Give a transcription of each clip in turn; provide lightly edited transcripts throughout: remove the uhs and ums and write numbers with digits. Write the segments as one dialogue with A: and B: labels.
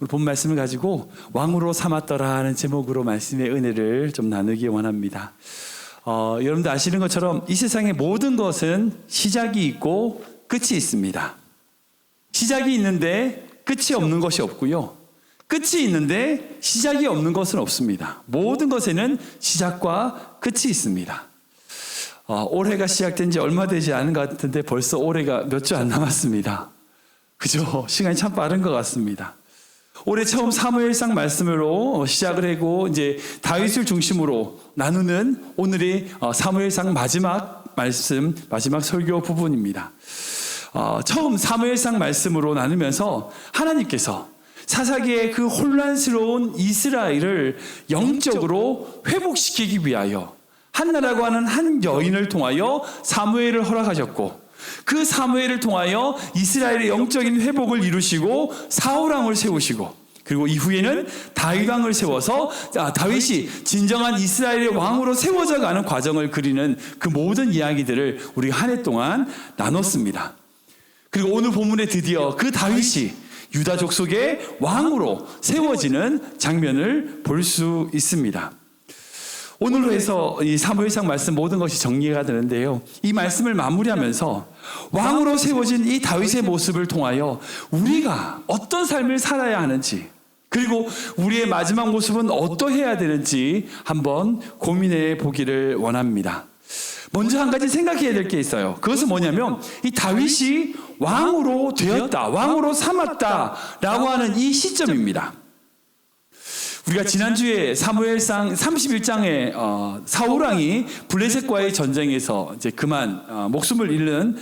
A: 본 말씀을 가지고 왕으로 삼았더라 하는 제목으로 말씀의 은혜를 좀 나누기 원합니다. 여러분들 아시는 것처럼 이 세상의 모든 것은 시작이 있고 끝이 있습니다. 시작이 있는데 끝이 없는 것이 없고요. 끝이 있는데 시작이 없는 것은 없습니다. 모든 것에는 시작과 끝이 있습니다. 올해가 시작된 지 얼마 되지 않은 것 같은데 벌써 올해가 몇 주 안 남았습니다. 그죠? 시간이 참 빠른 것 같습니다. 올해 처음 사무엘상 말씀으로 시작을 하고 이제 다윗을 중심으로 나누는 오늘의 사무엘상 마지막 말씀, 마지막 설교 부분입니다. 처음 사무엘상 말씀으로 나누면서 하나님께서 사사기의 그 혼란스러운 이스라엘을 영적으로 회복시키기 위하여 한나라고 하는 한 여인을 통하여 사무엘을 허락하셨고, 그 사무엘을 통하여 이스라엘의 영적인 회복을 이루시고 사울왕을 세우시고, 그리고 이후에는 다윗왕을 세워서 다윗이 진정한 이스라엘의 왕으로 세워져 가는 과정을 그리는 그 모든 이야기들을 우리가 한 해 동안 나눴습니다. 그리고 오늘 본문에 드디어 그 다윗이 유다 족속의 왕으로 세워지는 장면을 볼 수 있습니다. 오늘로 해서 이 사무엘상 말씀 모든 것이 정리가 되는데요. 이 말씀을 마무리하면서 왕으로 세워진 이 다윗의 모습을 통하여 우리가 어떤 삶을 살아야 하는지, 그리고 우리의 마지막 모습은 어떠해야 되는지 한번 고민해 보기를 원합니다. 먼저 한 가지 생각해야 될 게 있어요. 그것은 뭐냐면 이 다윗이 왕으로 되었다, 왕으로 삼았다라고 하는 이 시점입니다. 우리가 지난주에 사무엘상 31장에 사울왕이 블레셋과의 전쟁에서 이제 그만 목숨을 잃는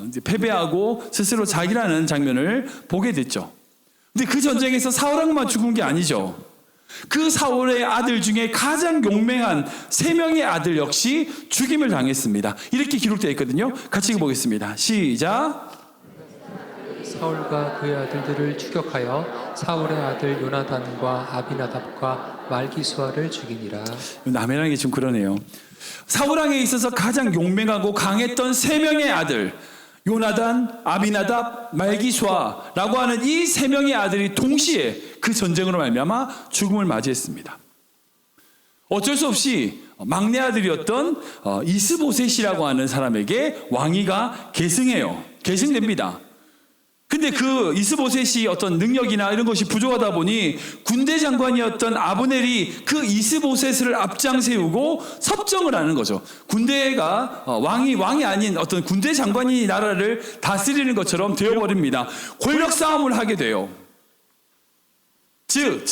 A: 이제 패배하고 스스로 자기라는 장면을 보게 됐죠. 근데 그 전쟁에서 사울왕만 죽은 게 아니죠. 그 사울의 아들 중에 가장 용맹한 3명의 아들 역시 죽임을 당했습니다. 이렇게 기록되어 있거든요. 같이 읽어보겠습니다. 시작.
B: 사울과 그의 아들들을 추격하여 사울의 아들 요나단과 아비나답과 말기수아를 죽이니라.
A: 남해라는 게 좀 그러네요. 사울왕에 있어서 가장 용맹하고 강했던 3명의 아들, 요나단, 아비나답, 말기수아라고 하는 이 3명의 아들이 동시에 그 전쟁으로 말미암아 죽음을 맞이했습니다. 어쩔 수 없이 막내 아들이었던 이스보셋이라고 하는 사람에게 왕위가 계승됩니다. 근데 그 이스보셋이 어떤 능력이나 이런 것이 부족하다 보니 군대 장관이었던 아브넬이 그 이스보셋을 앞장 세우고 섭정을 하는 거죠. 군대가 왕이 아닌 어떤 군대 장관이 나라를 다스리는 것처럼 되어버립니다. 권력 싸움을 하게 돼요. 즉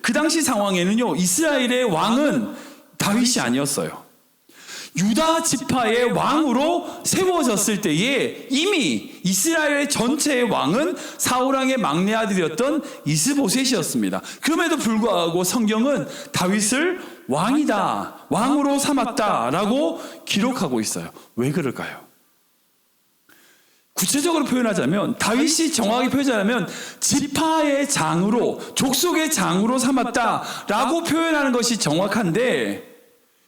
A: 그 당시 상황에는요, 이스라엘의 왕은 다윗이 아니었어요. 유다 지파의 왕으로 세워졌을 때에 이미 이스라엘 전체의 왕은 사울왕의 막내 아들이었던 이스보셋이었습니다. 그럼에도 불구하고 성경은 다윗을 왕이다, 왕으로 삼았다라고 기록하고 있어요. 왜 그럴까요? 구체적으로 표현하자면, 다윗이 정확하게 표현하자면 지파의 장으로, 족속의 장으로 삼았다라고 표현하는 것이 정확한데,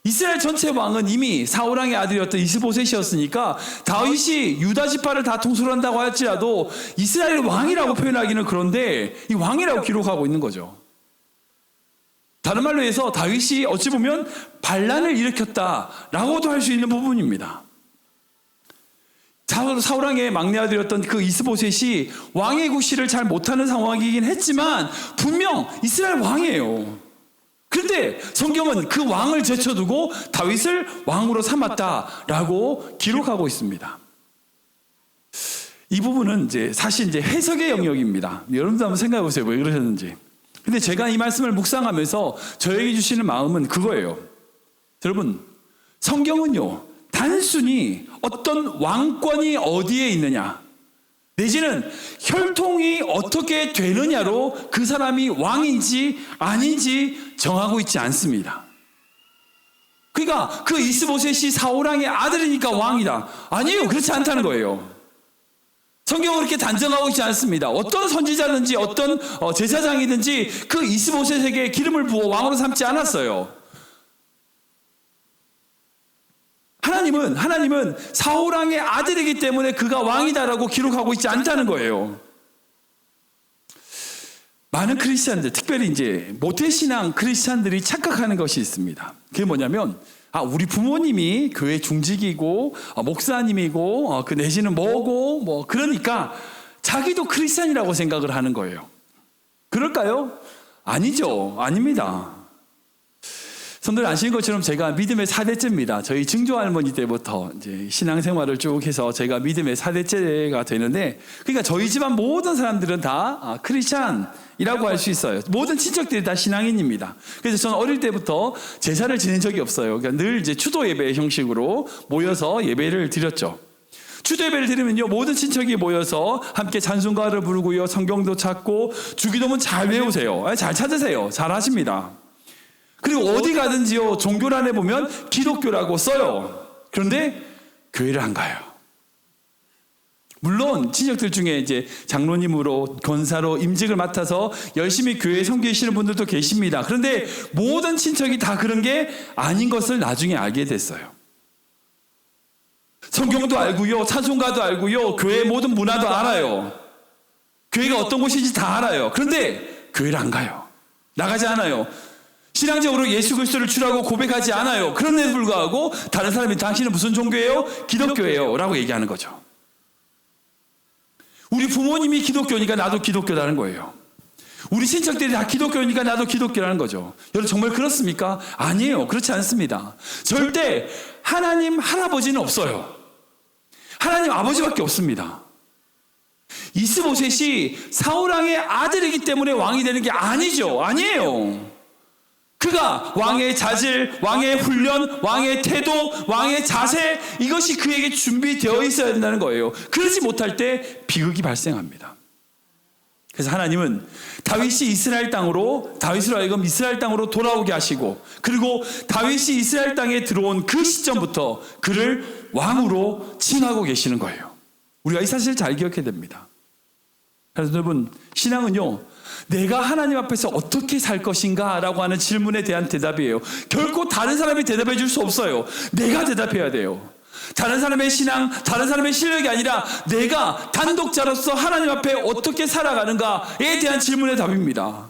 A: 이스라엘 전체 왕은 이미 사울왕의 아들이었던 이스보셋이었으니까 다윗이 유다 지파를 다 통솔 한다고 할지라도 이스라엘 왕이라고 표현하기는 그런데 이 왕이라고 기록하고 있는 거죠. 다른 말로 해서 다윗이 어찌 보면 반란을 일으켰다라고도 할 수 있는 부분입니다. 사울왕의 막내 아들이었던 그 이스보셋이 왕의 구실을 잘 못하는 상황이긴 했지만 분명 이스라엘 왕이에요. 그런데 성경은 그 왕을 제쳐두고 다윗을 왕으로 삼았다라고 기록하고 있습니다. 이 부분은 사실 해석의 영역입니다. 여러분도 한번 생각해 보세요. 왜 그러셨는지. 근데 제가 이 말씀을 묵상하면서 저에게 주시는 마음은 그거예요. 여러분, 성경은요, 단순히 어떤 왕권이 어디에 있느냐, 내지는 혈통이 어떻게 되느냐로 그 사람이 왕인지 아닌지 정하고 있지 않습니다. 그러니까 그 이스보셋이 사울왕의 아들이니까 왕이다. 아니에요. 그렇지 않다는 거예요. 성경은 그렇게 단정하고 있지 않습니다. 어떤 선지자든지 어떤 제사장이든지 그 이스보셋에게 기름을 부어 왕으로 삼지 않았어요. 하나님은 사울왕의 아들이기 때문에 그가 왕이다라고 기록하고 있지 않다는 거예요. 많은 크리스찬들, 특별히 이제 모태신앙 크리스찬들이 착각하는 것이 있습니다. 그게 뭐냐면, 우리 부모님이 교회 중직이고, 목사님이고, 그 내지는 뭐고, 그러니까 자기도 크리스찬이라고 생각을 하는 거예요. 그럴까요? 아니죠. 아닙니다. 성도들 아시는 것처럼 제가 믿음의 4대째입니다. 저희 증조 할머니 때부터 이제 신앙생활을 쭉 해서 제가 믿음의 4대째가 되는데, 그러니까 저희 집안 모든 사람들은 다 크리스찬이라고 할 수 있어요. 모든 친척들이 다 신앙인입니다. 그래서 저는 어릴 때부터 제사를 지낸 적이 없어요. 그러니까 늘 이제 추도 예배 형식으로 모여서 예배를 드렸죠. 추도 예배를 드리면요, 모든 친척이 모여서 함께 찬송가를 부르고요, 성경도 찾고, 주기도문 잘 외우세요. 잘 찾으세요. 잘 하십니다. 그리고 어디 가든지요, 종교란에 보면 기독교라고 써요. 그런데 교회를 안 가요. 물론 친척들 중에 이제 장로님으로, 권사로 임직을 맡아서 열심히 교회에 섬기시는 분들도 계십니다. 그런데 모든 친척이 다 그런 게 아닌 것을 나중에 알게 됐어요. 성경도 알고요, 찬송가도 알고요, 교회의 모든 문화도 알아요. 교회가 어떤 곳인지 다 알아요. 그런데 교회를 안 가요. 나가지 않아요. 신앙적으로 예수 그리스도를 주라고 고백하지 않아요. 그런데도 불구하고 다른 사람이 당신은 무슨 종교예요? 기독교예요 라고 얘기하는 거죠. 우리 부모님이 기독교니까 나도 기독교라는 거예요. 우리 친척들이 다 기독교니까 나도 기독교라는 거죠. 여러분 정말 그렇습니까? 아니에요. 그렇지 않습니다. 절대 하나님 할아버지는 없어요. 하나님 아버지밖에 없습니다. 이스보셋이 사울왕의 아들이기 때문에 왕이 되는 게 아니죠. 아니에요. 그가 왕의 자질, 왕의 훈련, 왕의 태도, 왕의 자세, 이것이 그에게 준비되어 있어야 된다는 거예요. 그러지 못할 때 비극이 발생합니다. 그래서 하나님은 다윗이 다윗으로 하여금 이스라엘 땅으로 돌아오게 하시고, 그리고 다윗이 이스라엘 땅에 들어온 그 시점부터 그를 왕으로 칭하고 계시는 거예요. 우리가 이 사실을 잘 기억해야 됩니다. 그래서 여러분, 신앙은요, 내가 하나님 앞에서 어떻게 살 것인가 라고 하는 질문에 대한 대답이에요. 결코 다른 사람이 대답해 줄 수 없어요. 내가 대답해야 돼요. 다른 사람의 신앙, 다른 사람의 실력이 아니라 내가 단독자로서 하나님 앞에 어떻게 살아가는가에 대한 질문의 답입니다.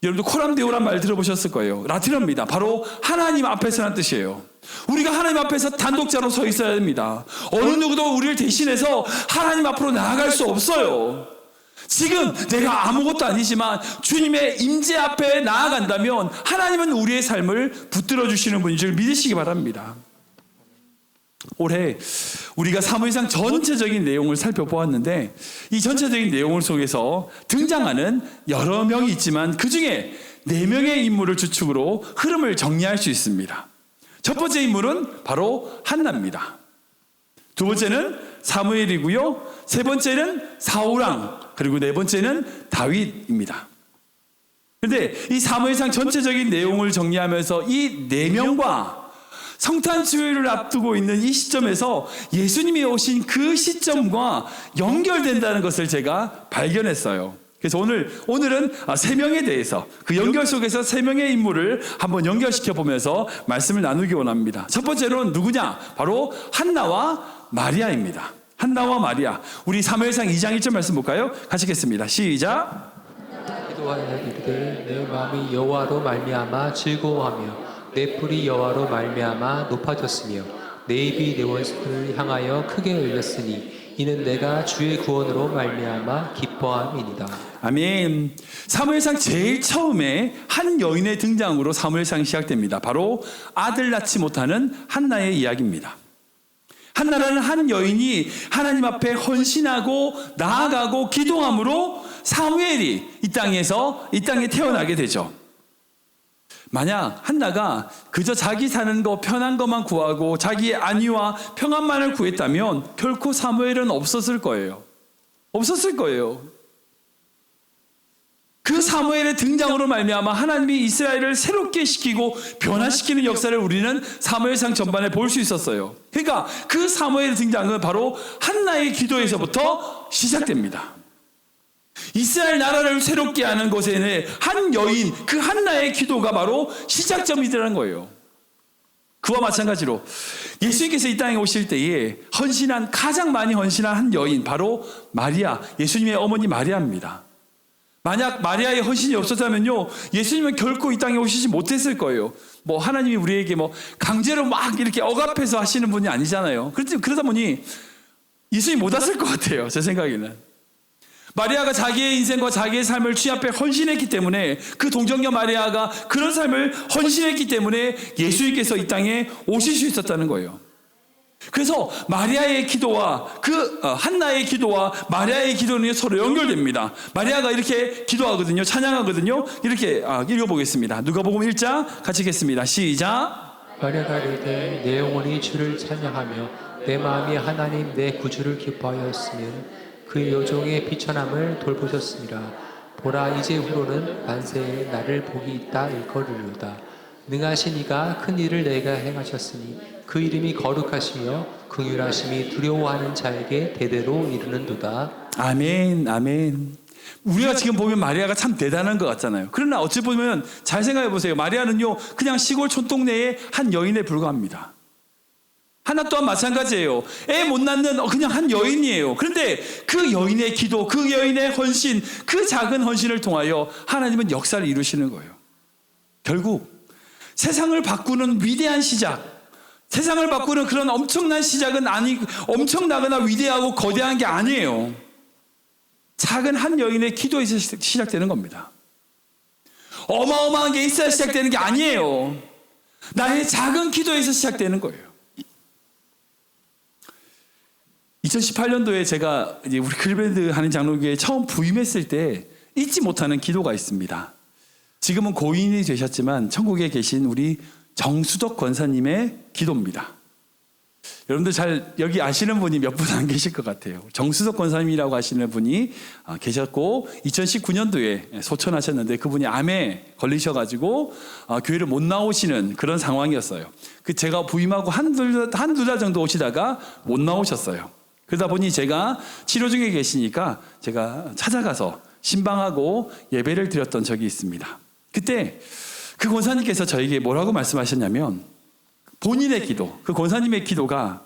A: 여러분들 코람데오란 말 들어보셨을 거예요. 라틴어입니다. 바로 하나님 앞에서라는 뜻이에요. 우리가 하나님 앞에서 단독자로 서 있어야 됩니다. 어느 누구도 우리를 대신해서 하나님 앞으로 나아갈 수 없어요. 지금 내가 아무것도 아니지만 주님의 임재 앞에 나아간다면 하나님은 우리의 삶을 붙들어 주시는 분인 줄 믿으시기 바랍니다. 올해 우리가 사무엘상 전체적인 내용을 살펴보았는데, 이 전체적인 내용을 속에서 등장하는 여러 명이 있지만 그 중에 4명의 인물을 주축으로 흐름을 정리할 수 있습니다. 첫 번째 인물은 바로 한나입니다. 두 번째는 사무엘이고요, 세 번째는 사울왕, 그리고 네 번째는 다윗입니다. 그런데 이 사무엘상 전체적인 내용을 정리하면서 이 4명과 성탄 주일을 앞두고 있는 이 시점에서 예수님이 오신 그 시점과 연결된다는 것을 제가 발견했어요. 그래서 오늘은 3명에 대해서, 그 연결 속에서 3명의 인물을 한번 연결시켜 보면서 말씀을 나누기 원합니다. 첫 번째로는 누구냐? 바로 한나와 마리아입니다. 한나와 마리아. 우리 사무엘상 2장 1절 말씀 볼까요? 같이 읽겠습니다. 시작.
B: 기도하여 이르되 내 마음이 여호와로 말미암아 즐거워하며 내 뿔이 여호와로 말미암아 높아졌으며 내 입이 내 원수를 향하여 크게 열렸으니 이는 내가 주의 구원으로 말미암아 기뻐함이니이다. 아멘.
A: 사무엘상 제일 처음에 한 여인의 등장으로 사무엘상이 시작됩니다. 바로 아들 낳지 못하는 한나의 이야기입니다. 한나라는 한 여인이 하나님 앞에 헌신하고 나아가고 기도함으로 사무엘이 이 땅에 태어나게 되죠. 만약 한나가 그저 자기 사는 거 편한 것만 구하고 자기의 안위와 평안만을 구했다면 결코 사무엘은 없었을 거예요. 없었을 거예요. 그 사무엘의 등장으로 말미암아 하나님이 이스라엘을 새롭게 시키고 변화시키는 역사를 우리는 사무엘상 전반에 볼 수 있었어요. 그러니까 그 사무엘의 등장은 바로 한나의 기도에서부터 시작됩니다. 이스라엘 나라를 새롭게 하는 것에는 한 여인, 그 한나의 기도가 바로 시작점이라는 거예요. 그와 마찬가지로 예수님께서 이 땅에 오실 때에 가장 많이 헌신한 한 여인, 바로 마리아, 예수님의 어머니 마리아입니다. 만약 마리아의 헌신이 없었다면요, 예수님은 결코 이 땅에 오시지 못했을 거예요. 뭐 하나님이 우리에게 뭐 강제로 막 이렇게 억압해서 하시는 분이 아니잖아요. 그러다 보니 예수님이 못 왔을 것 같아요, 제 생각에는. 마리아가 자기의 인생과 자기의 삶을 주님 앞에 헌신했기 때문에, 그 동정녀 마리아가 그런 삶을 헌신했기 때문에 예수님께서 이 땅에 오실 수 있었다는 거예요. 그래서 마리아의 기도와 한나의 기도와 마리아의 기도는 서로 연결됩니다. 마리아가 이렇게 기도하거든요. 찬양하거든요. 이렇게 읽어보겠습니다. 누가복음 1장 같이 읽겠습니다. 시작.
B: 마리아가 이르되 내 영혼이 주를 찬양하며 내 마음이 하나님 내 구주를 기뻐하였으면 그 여종의 비천함을 돌보셨습니다. 보라 이제 후로는 만세에 나를 복이 있다 일거리로다. 능하신 이가 큰 일을 내가 행하셨으니 그 이름이 거룩하시며 긍휼하심이 두려워하는 자에게 대대로 이르는도다.
A: 아멘, 아멘. 우리가 지금 보면 마리아가 참 대단한 것 같잖아요. 그러나 어찌 보면 잘 생각해 보세요. 마리아는요, 그냥 시골 촌동네의 한 여인에 불과합니다. 하나 또한 마찬가지예요. 애 못 낳는 그냥 한 여인이에요. 그런데 그 여인의 기도, 그 여인의 헌신, 그 작은 헌신을 통하여 하나님은 역사를 이루시는 거예요. 결국 세상을 바꾸는 위대한 시작, 세상을 바꾸는 그런 엄청난 시작은 엄청나거나 위대하고 거대한 게 아니에요. 작은 한 여인의 기도에서 시작되는 겁니다. 어마어마한 게 있어야 시작되는 게 아니에요. 나의 작은 기도에서 시작되는 거예요. 2018년도에 제가 이제 우리 글밴드 하는 장로교회에 처음 부임했을 때 잊지 못하는 기도가 있습니다. 지금은 고인이 되셨지만 천국에 계신 우리 정수덕 권사님의 기도입니다. 여러분들 잘 여기 아시는 분이 몇 분 안 계실 것 같아요. 정수덕 권사님이라고 하시는 분이 계셨고 2019년도에 소천하셨는데 그분이 암에 걸리셔가지고 교회를 못 나오시는 그런 상황이었어요. 제가 부임하고 한두 달 정도 오시다가 못 나오셨어요. 그러다 보니 제가 치료 중에 계시니까 제가 찾아가서 신방하고 예배를 드렸던 적이 있습니다. 그때 그 권사님께서 저에게 뭐라고 말씀하셨냐면, 본인의 기도, 그 권사님의 기도가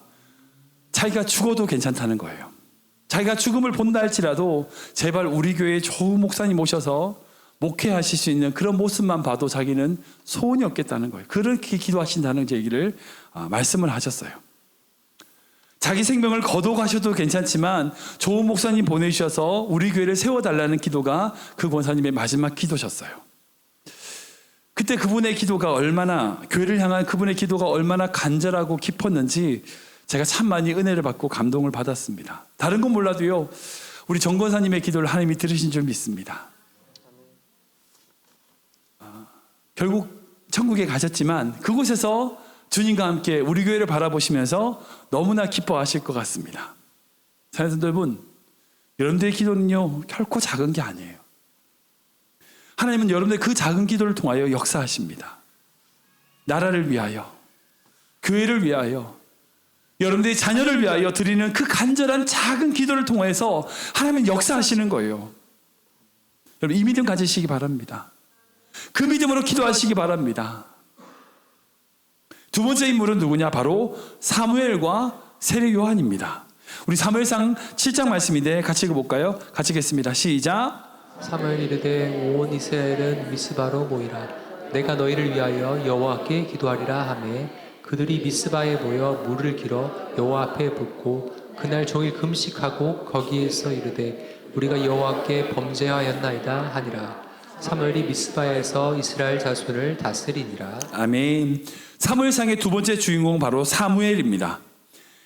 A: 자기가 죽어도 괜찮다는 거예요. 자기가 죽음을 본다 할지라도 제발 우리 교회에 좋은 목사님 모셔서 목회하실 수 있는 그런 모습만 봐도 자기는 소원이 없겠다는 거예요. 그렇게 기도하신다는 얘기를 말씀을 하셨어요. 자기 생명을 거둬가셔도 괜찮지만 좋은 목사님 보내주셔서 우리 교회를 세워달라는 기도가 그 권사님의 마지막 기도셨어요. 그때 그분의 기도가 교회를 향한 그분의 기도가 얼마나 간절하고 깊었는지 제가 참 많이 은혜를 받고 감동을 받았습니다. 다른 건 몰라도요, 우리 정 권사님의 기도를 하나님이 들으신 줄 믿습니다. 결국 천국에 가셨지만 그곳에서 주님과 함께 우리 교회를 바라보시면서 너무나 기뻐하실 것 같습니다. 사랑하는 여러분, 여러분들의 기도는요 결코 작은 게 아니에요. 하나님은 여러분들의 그 작은 기도를 통하여 역사하십니다. 나라를 위하여, 교회를 위하여, 여러분들의 자녀를 위하여 드리는 그 간절한 작은 기도를 통해서 하나님은 역사하시는 거예요. 여러분, 이 믿음 가지시기 바랍니다. 그 믿음으로 기도하시기 바랍니다. 두 번째 인물은 누구냐? 바로 사무엘과 세례 요한입니다. 우리 사무엘상 7장 말씀인데 같이 읽어볼까요? 같이 읽겠습니다. 시작.
B: 사무엘 이르되 온 이스라엘은 미스바로 모이라. 내가 너희를 위하여 여호와께 기도하리라 하매 그들이 미스바에 모여 물을 길어 여호와 앞에 붓고 그날 종일 금식하고 거기에서 이르되 우리가 여호와께 범죄하였나이다 하니라. 사무엘이 미스바에서 이스라엘 자손을 다스리니라.
A: 아멘. 사무엘상의 두 번째 주인공 바로 사무엘입니다.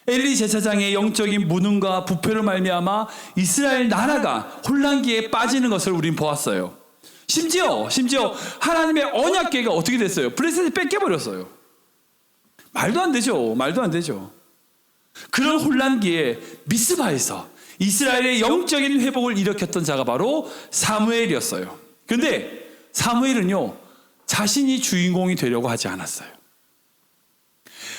A: 엘리 제사장의 영적인 무능과 부패로 말미암아 이스라엘 나라가 혼란기에 빠지는 것을 우린 보았어요. 심지어 하나님의 언약궤가 어떻게 됐어요? 블레셋이 뺏겨버렸어요. 말도 안 되죠. 그런 혼란기에 미스바에서 이스라엘의 영적인 회복을 일으켰던 자가 바로 사무엘이었어요. 그런데 사무엘은요 자신이 주인공이 되려고 하지 않았어요.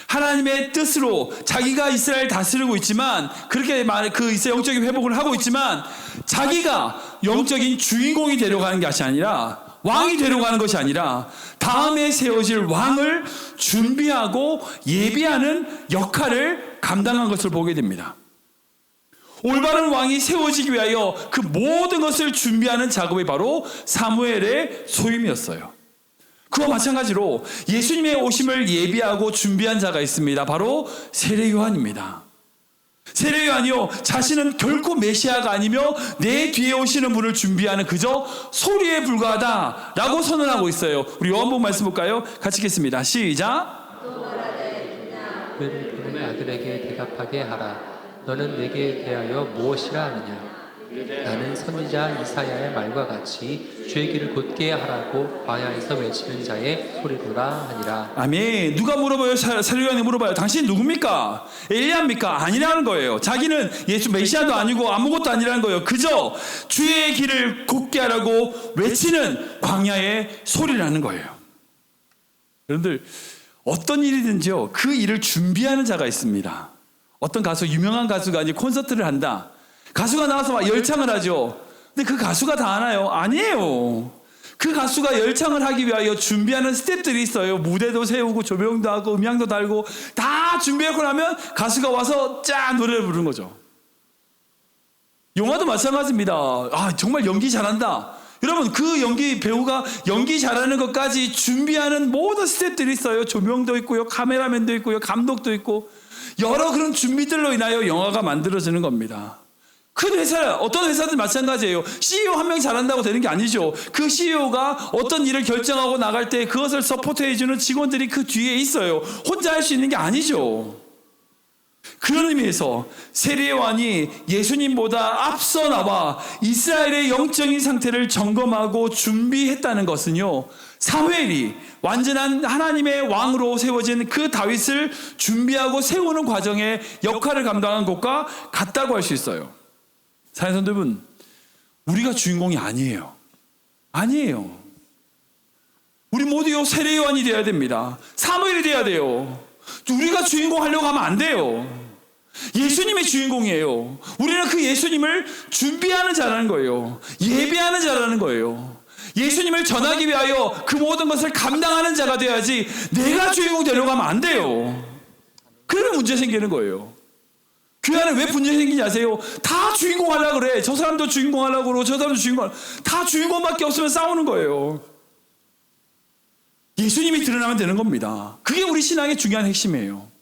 A: 하나님의 뜻으로 자기가 이스라엘 다스리고 있지만, 그렇게 그 이스라엘 영적인 회복을 하고 있지만, 자기가 영적인 주인공이 되려고 하는 것이 아니라, 왕이 되려고 하는 것이 아니라 다음에 세워질 왕을 준비하고 예비하는 역할을 감당한 것을 보게 됩니다. 올바른 왕이 세워지기 위하여 그 모든 것을 준비하는 작업이 바로 사무엘의 소임이었어요. 그와 마찬가지로 예수님의 오심을 예비하고 준비한 자가 있습니다. 바로 세례 요한입니다. 세례 요한이요, 자신은 결코 메시아가 아니며 내 뒤에 오시는 분을 준비하는 그저 소리에 불과하다라고 선언하고 있어요. 우리 요한복음 말씀 볼까요? 같이 읽겠습니다. 시작.
B: 그를 부르는 아들에게 대답하게 하라. 너는 내게 대하여 무엇이라 하느냐? 나는 선지자 이사야의 말과 같이 주의 길을 곧게 하라고 광야에서 외치는 자의 소리로라 하니라.
A: 아멘. 누가 물어봐요? 세례 요한이 물어봐요. 당신 누굽니까? 엘리야입니까? 아니라는 거예요. 자기는 예수 메시아도 아니고 아무것도 아니라는 거예요. 그저 주의 길을 곧게 하라고 외치는 광야의 소리라는 거예요. 여러분들, 어떤 일이든지요, 그 일을 준비하는 자가 있습니다. 어떤 가수, 유명한 가수가 이제 콘서트를 한다. 가수가 나와서 막 열창을 하죠. 근데 그 가수가 다 하나요? 아니에요. 그 가수가 열창을 하기 위하여 준비하는 스텝들이 있어요. 무대도 세우고 조명도 하고 음향도 달고 다 준비하고 나면 가수가 와서 짠 노래를 부르는 거죠. 영화도 마찬가지입니다. 아, 정말 연기 잘한다. 여러분, 그 배우가 연기 잘하는 것까지 준비하는 모든 스텝들이 있어요. 조명도 있고요, 카메라맨도 있고요, 감독도 있고, 여러 그런 준비들로 인하여 영화가 만들어지는 겁니다. 큰 회사, 어떤 회사든 마찬가지예요. CEO 한 명 잘한다고 되는 게 아니죠. 그 CEO가 어떤 일을 결정하고 나갈 때 그것을 서포트해주는 직원들이 그 뒤에 있어요. 혼자 할 수 있는 게 아니죠. 그런 의미에서 세례 요한이 예수님보다 앞서 나와 이스라엘의 영적인 상태를 점검하고 준비했다는 것은요, 사무엘이 완전한 하나님의 왕으로 세워진 그 다윗을 준비하고 세우는 과정에 역할을 감당한 것과 같다고 할 수 있어요. 사랑하는 성도분, 우리가 주인공이 아니에요. 아니에요. 우리 모두요, 세례 요한이 되어야 됩니다. 사무엘이 되어야 돼요. 우리가 주인공 하려고 하면 안 돼요. 예수님의 주인공이에요. 우리는 그 예수님을 준비하는 자라는 거예요. 예비하는 자라는 거예요. 예수님을 전하기 위하여 그 모든 것을 감당하는 자가 돼야지 내가 주인공 되려고 하면 안 돼요. 그러면 문제 생기는 거예요. 교회 안에 왜 문제 생기지 아세요? 다 주인공 하려고 그래. 저 사람도 주인공 하려고 그러고 저 사람도 주인공 다 주인공밖에 없으면 싸우는 거예요. 예수님이 드러나면 되는 겁니다. 그게 우리 신앙의 중요한 핵심이에요.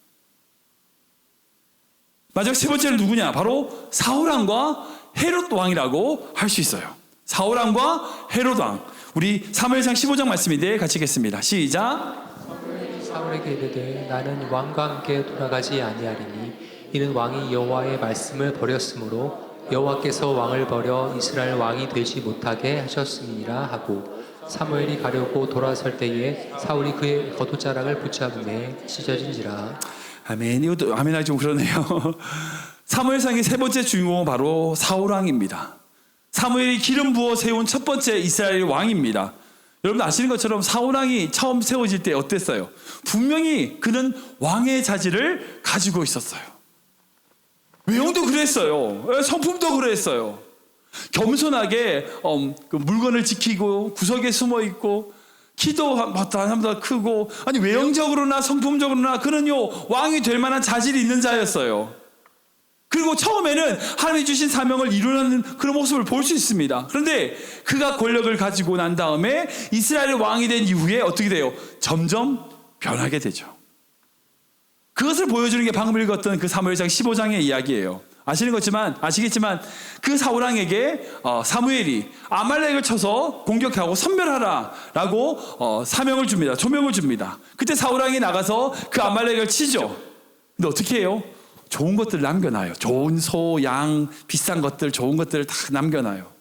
A: 마지막 세 번째는 누구냐? 바로 사울왕과 헤롯 왕이라고 할 수 있어요. 사울왕과 헤롯 왕. 우리 사무엘상 15장 말씀인데 같이 읽겠습니다. 시작.
B: 사울에게 이르되 나는 왕과 함께 돌아가지 아니하리니 이는 왕이 여호와의 말씀을 버렸으므로 여호와께서 왕을 버려 이스라엘 왕이 되지 못하게 하셨음이니라 하고 사무엘이 가려고 돌아설 때에 사울이 그의 겉옷자락을 붙잡음에 찢어진지라.
A: 아멘. 이것도 아멘하기 좀 그러네요. 사무엘상의 세 번째 주인공은 바로 사울왕입니다. 사무엘이 기름 부어 세운 첫 번째 이스라엘 왕입니다. 여러분 아시는 것처럼 사울왕이 처음 세워질 때 어땠어요? 분명히 그는 왕의 자질을 가지고 있었어요. 외형도 그랬어요. 성품도 그랬어요. 겸손하게 그 물건을 지키고 구석에 숨어 있고 키도 한보다 크고, 아니 외형적으로나 성품적으로나 그는요 왕이 될 만한 자질이 있는 자였어요. 그리고 처음에는 하나님이 주신 사명을 이루는 그런 모습을 볼 수 있습니다. 그런데 그가 권력을 가지고 난 다음에 이스라엘의 왕이 된 이후에 어떻게 돼요? 점점 변하게 되죠. 그것을 보여주는 게 방금 읽었던 그 사무엘상 15장의 이야기예요. 아시겠지만 그 사울왕에게 사무엘이 아말렉을 쳐서 공격하고 섬멸하라라고 사명을 줍니다. 조명을 줍니다. 그때 사울왕이 나가서 그 아말렉을 치죠. 근데 어떻게 해요? 좋은 것들 남겨놔요. 좋은 소, 양, 비싼 것들, 좋은 것들을 다 남겨놔요.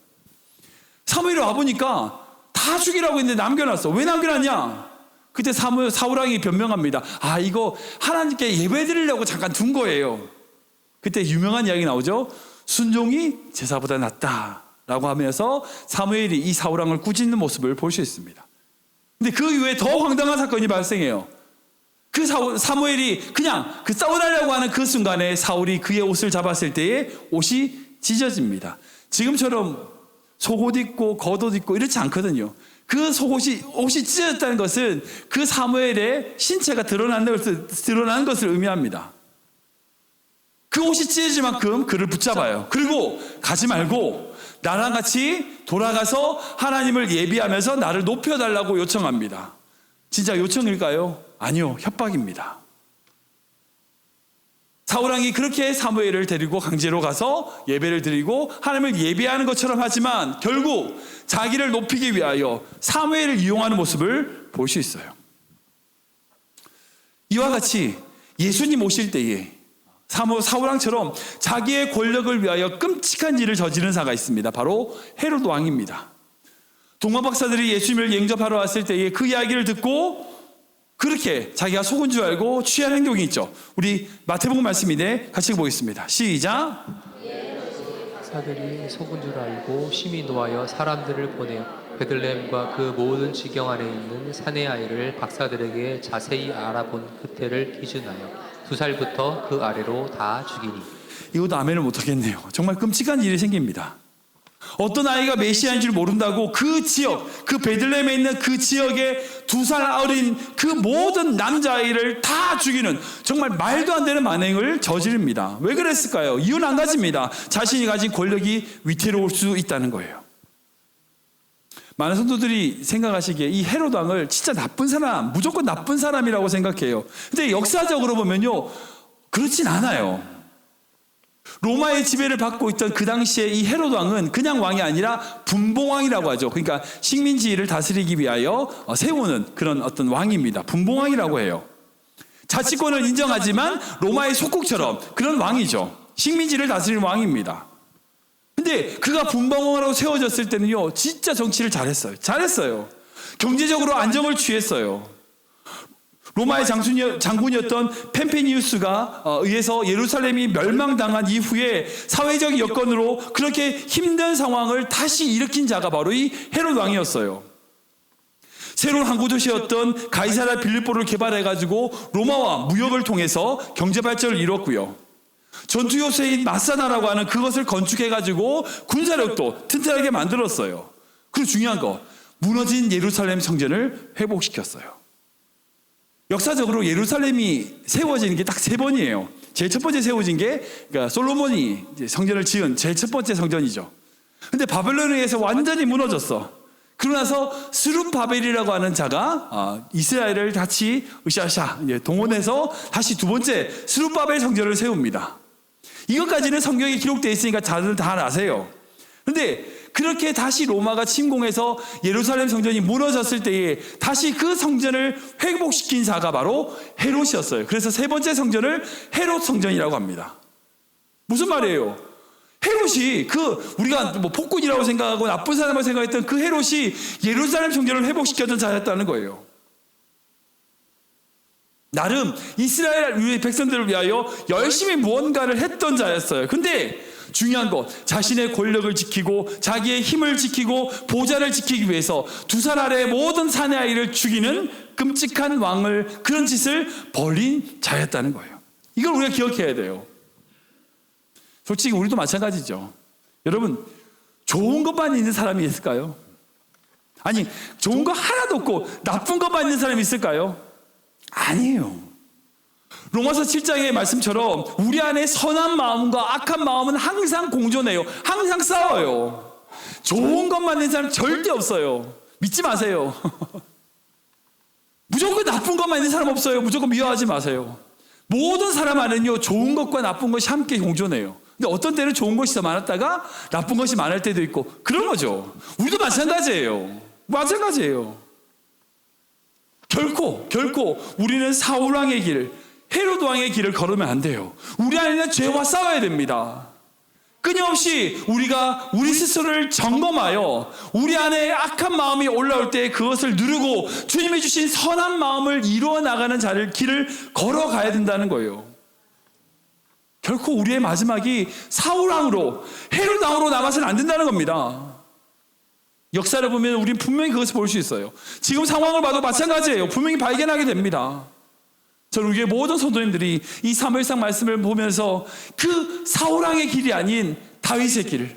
A: 사무엘이 와보니까 다 죽이라고 했는데 남겨놨어. 왜 남겨놨냐? 그때 사울왕이 변명합니다. 아, 이거 하나님께 예배드리려고 잠깐 둔 거예요. 그때 유명한 이야기 나오죠. 순종이 제사보다 낫다라고 하면서 사무엘이 이 사울왕을 꾸짖는 모습을 볼 수 있습니다. 근데 그 이후에 더 황당한 사건이 발생해요. 그 사무엘이 그냥 그 싸우려고 하는 그 순간에 사울이 그의 옷을 잡았을 때에 옷이 찢어집니다. 지금처럼 속옷 입고 겉옷 입고 이렇지 않거든요. 그 옷이 찢어졌다는 것은 그 사무엘의 신체가 드러나는 것을 의미합니다. 그 옷이 찢어질 만큼 그를 붙잡아요. 그리고 가지 말고 나랑 같이 돌아가서 하나님을 예비하면서 나를 높여달라고 요청합니다. 진짜 요청일까요? 아니요, 협박입니다. 사울왕이 그렇게 사무엘을 데리고 강제로 가서 예배를 드리고 하나님을 예배하는 것처럼 하지만 결국 자기를 높이기 위하여 사무엘을 이용하는 모습을 볼 수 있어요. 이와 같이 예수님 오실 때에 사울왕처럼 자기의 권력을 위하여 끔찍한 일을 저지른 자가 있습니다. 바로 헤롯 왕입니다. 동방 박사들이 예수님을 영접하러 왔을 때에 그 이야기를 듣고 그렇게 자기가 속은 줄 알고 취한 행동이 있죠. 우리 마태복음 말씀인데 같이 보겠습니다. 시작.
B: 박사들이 속은 줄 알고 심히 노하여 사람들을 보내어 베들레헴과 그 모든 지경 안에 있는 사내 아이를 박사들에게 자세히 알아본 그때를 기준하여 2살부터 그 아래로 다 죽이니.
A: 이것도 아멘을 못하겠네요. 정말 끔찍한 일이 생깁니다. 어떤 아이가 메시아인 줄 모른다고 그 지역, 그 베들레헴에 있는 그 지역의 2살 어린 그 모든 남자아이를 다 죽이는 정말 말도 안 되는 만행을 저지릅니다. 왜 그랬을까요? 이유는 한 가지입니다. 자신이 가진 권력이 위태로울 수 있다는 거예요. 많은 성도들이 생각하시기에 이 헤롯 왕을 진짜 나쁜 사람, 무조건 나쁜 사람이라고 생각해요. 근데 역사적으로 보면요, 그렇진 않아요. 로마의 지배를 받고 있던 그 당시에 이 헤롯 왕은 그냥 왕이 아니라 분봉왕이라고 하죠. 그러니까 식민지를 다스리기 위하여 세우는 그런 어떤 왕입니다. 분봉왕이라고 해요. 자치권을 인정하지만 로마의 속국처럼 그런 왕이죠. 식민지를 다스리는 왕입니다. 근데 그가 분봉왕으로 세워졌을 때는요, 진짜 정치를 잘했어요. 경제적으로 안정을 취했어요. 로마의 장군이었던 펜페니우스가 의해서 예루살렘이 멸망당한 이후에 사회적 여건으로 그렇게 힘든 상황을 다시 일으킨 자가 바로 이 헤롯 왕이었어요. 새로운 항구 도시였던 가이사랴 빌립보를 개발해가지고 로마와 무역을 통해서 경제 발전을 이뤘고요. 전투 요새인 마사나라고 하는 그것을 건축해가지고 군사력도 튼튼하게 만들었어요. 그리고 중요한 거, 무너진 예루살렘 성전을 회복시켰어요. 역사적으로 예루살렘이 세워지는 게 딱 3번이에요. 제일 첫 번째 세워진 게 그러니까 솔로몬이 이제 성전을 지은 제일 첫 번째 성전이죠. 근데 바벨론에 의해서 완전히 무너졌어. 그러고 나서 스룹바벨이라고 하는 자가 이스라엘을 같이 으쌰으쌰 동원해서 다시 2번째 스룹바벨 성전을 세웁니다. 이것까지는 성경에 기록되어 있으니까 다들 다 아세요. 근데 그렇게 다시 로마가 침공해서 예루살렘 성전이 무너졌을 때에 다시 그 성전을 회복시킨 자가 바로 헤롯이었어요. 그래서 3번째 성전을 헤롯 성전이라고 합니다. 무슨 말이에요? 헤롯이 우리가 뭐 폭군이라고 생각하고 나쁜 사람을 생각했던 그 헤롯이 예루살렘 성전을 회복시켰던 자였다는 거예요. 나름 이스라엘 백성들을 위하여 열심히 무언가를 했던 자였어요. 근데 중요한 것, 자신의 권력을 지키고 자기의 힘을 지키고 보좌를 지키기 위해서 2살 아래의 모든 사내 아이를 죽이는 끔찍한 그런 짓을 벌인 자였다는 거예요. 이걸 우리가 기억해야 돼요. 솔직히 우리도 마찬가지죠. 여러분, 좋은 것만 있는 사람이 있을까요? 아니, 좋은 거 하나도 없고 나쁜 것만 있는 사람이 있을까요? 아니에요. 로마서 7장의 말씀처럼 우리 안에 선한 마음과 악한 마음은 항상 공존해요. 항상 싸워요. 좋은 것만 있는 사람 절대 없어요. 믿지 마세요. 무조건 나쁜 것만 있는 사람 없어요. 무조건 미워하지 마세요. 모든 사람 안에는요, 좋은 것과 나쁜 것이 함께 공존해요. 근데 어떤 때는 좋은 것이 더 많았다가 나쁜 것이 많을 때도 있고 그런 거죠. 우리도 마찬가지예요. 결코 우리는 사울 왕의 길, 헤롯 왕의 길을 걸으면 안 돼요. 우리 안에는 죄와 싸워야 됩니다. 끊임없이 우리가 우리 스스로를 점검하여 우리 안에 악한 마음이 올라올 때 그것을 누르고 주님이 주신 선한 마음을 이루어 나가는 길을 걸어가야 된다는 거예요. 결코 우리의 마지막이 사울 왕으로, 헤롯 왕으로 남아서는 안 된다는 겁니다. 역사를 보면 우리는 분명히 그것을 볼 수 있어요. 지금 상황을 봐도 마찬가지예요. 분명히 발견하게 됩니다. 저는 우리의 모든 성도님들이 이 사무엘상 말씀을 보면서 그 사울 왕의 길이 아닌 다윗의 길,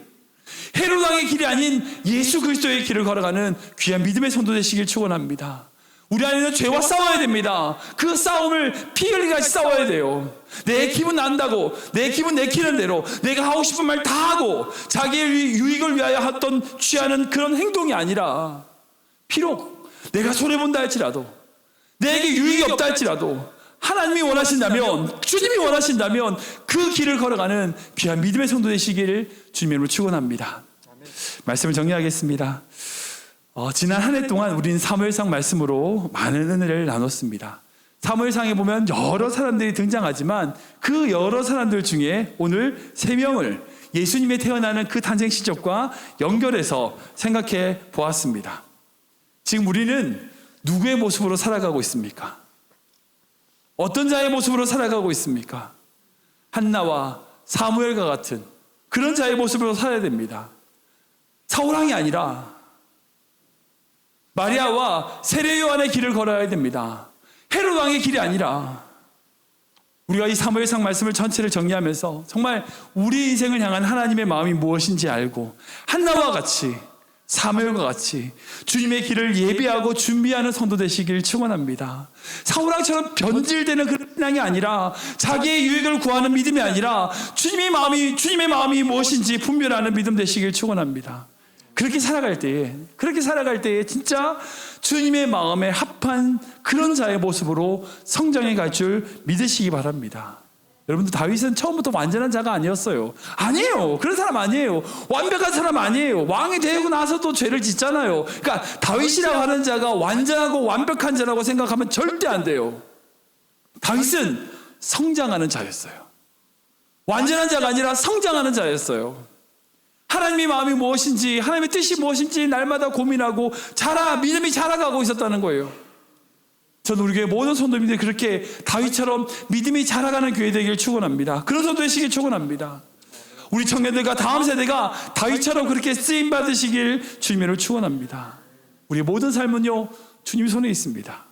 A: 헤롯 왕의 길이 아닌 예수 그리스도의 길을 걸어가는 귀한 믿음의 성도 되시길 축원합니다. 우리 안에는 죄와 싸워야 됩니다. 그 싸움을 피 흘리게 같이 싸워야 돼요. 내 기분 난다고, 내 기분 내키는 대로 내가 하고 싶은 말 다 하고 자기의 유익을 위하여 취하는 그런 행동이 아니라, 비록 내가 손해본다 할지라도, 내게 유익이 없다 할지라도 하나님이 원하신다면, 주님이 원하신다면 그 길을 걸어가는 귀한 믿음의 성도 되시기를 주님으로 축원합니다. 말씀을 정리하겠습니다. 지난 한 해 동안 우리는 사무엘상 말씀으로 많은 은혜를 나눴습니다. 사무엘상에 보면 여러 사람들이 등장하지만 그 여러 사람들 중에 오늘 3명을 예수님이 태어나는 그 탄생 시점과 연결해서 생각해 보았습니다. 지금 우리는 누구의 모습으로 살아가고 있습니까? 어떤 자의 모습으로 살아가고 있습니까? 한나와 사무엘과 같은 그런 자의 모습으로 살아야 됩니다. 사울왕이 아니라 마리아와 세례 요한의 길을 걸어야 됩니다. 헤롯 왕의 길이 아니라. 우리가 이 사무엘상 말씀을 전체를 정리하면서 정말 우리 인생을 향한 하나님의 마음이 무엇인지 알고 한나와 같이, 사무엘과 같이 주님의 길을 예비하고 준비하는 성도 되시길 축원합니다. 사울왕처럼 변질되는 그런 신앙이 아니라, 자기의 유익을 구하는 믿음이 아니라 주님의 마음이 무엇인지 분별하는 믿음 되시길 축원합니다. 그렇게 살아갈 때에 진짜 주님의 마음에 합한 그런 자의 모습으로 성장해 갈 줄 믿으시기 바랍니다. 여러분들, 다윗은 처음부터 완전한 자가 아니었어요. 아니에요. 그런 사람 아니에요. 완벽한 사람 아니에요. 왕이 되고 나서도 죄를 짓잖아요. 그러니까 다윗이라고 하는 자가 완전하고 완벽한 자라고 생각하면 절대 안 돼요. 다윗은 성장하는 자였어요. 완전한 자가 아니라 성장하는 자였어요. 하나님의 마음이 무엇인지, 하나님의 뜻이 무엇인지 날마다 고민하고 믿음이 자라가고 있었다는 거예요. 저는 우리 교회 모든 성도님들이 그렇게 다윗처럼 믿음이 자라가는 교회 되기를 축원합니다. 그런 성도 되시길 축원합니다. 우리 청년들과 다음 세대가 다윗처럼 그렇게 쓰임 받으시길 주님으로 축원합니다. 우리의 모든 삶은요, 주님 손에 있습니다.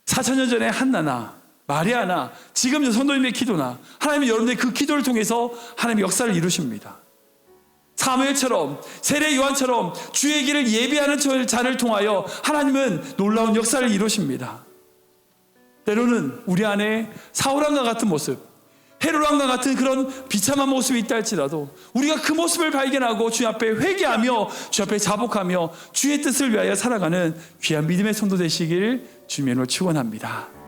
A: 4,000년 전에 한나나 마리아나 지금 성도님의 기도나 하나님은 여러분의 그 기도를 통해서 하나님의 역사를 이루십니다. 사무엘처럼, 세례 요한처럼 주의 길을 예비하는 자를 통하여 하나님은 놀라운 역사를 이루십니다. 때로는 우리 안에 사울왕과 같은 모습, 헤롯왕과 같은 그런 비참한 모습이 있다 할지라도 우리가 그 모습을 발견하고 주님 앞에 회개하며 주님 앞에 자복하며 주의 뜻을 위하여 살아가는 귀한 믿음의 성도 되시길 주님으로 축원합니다.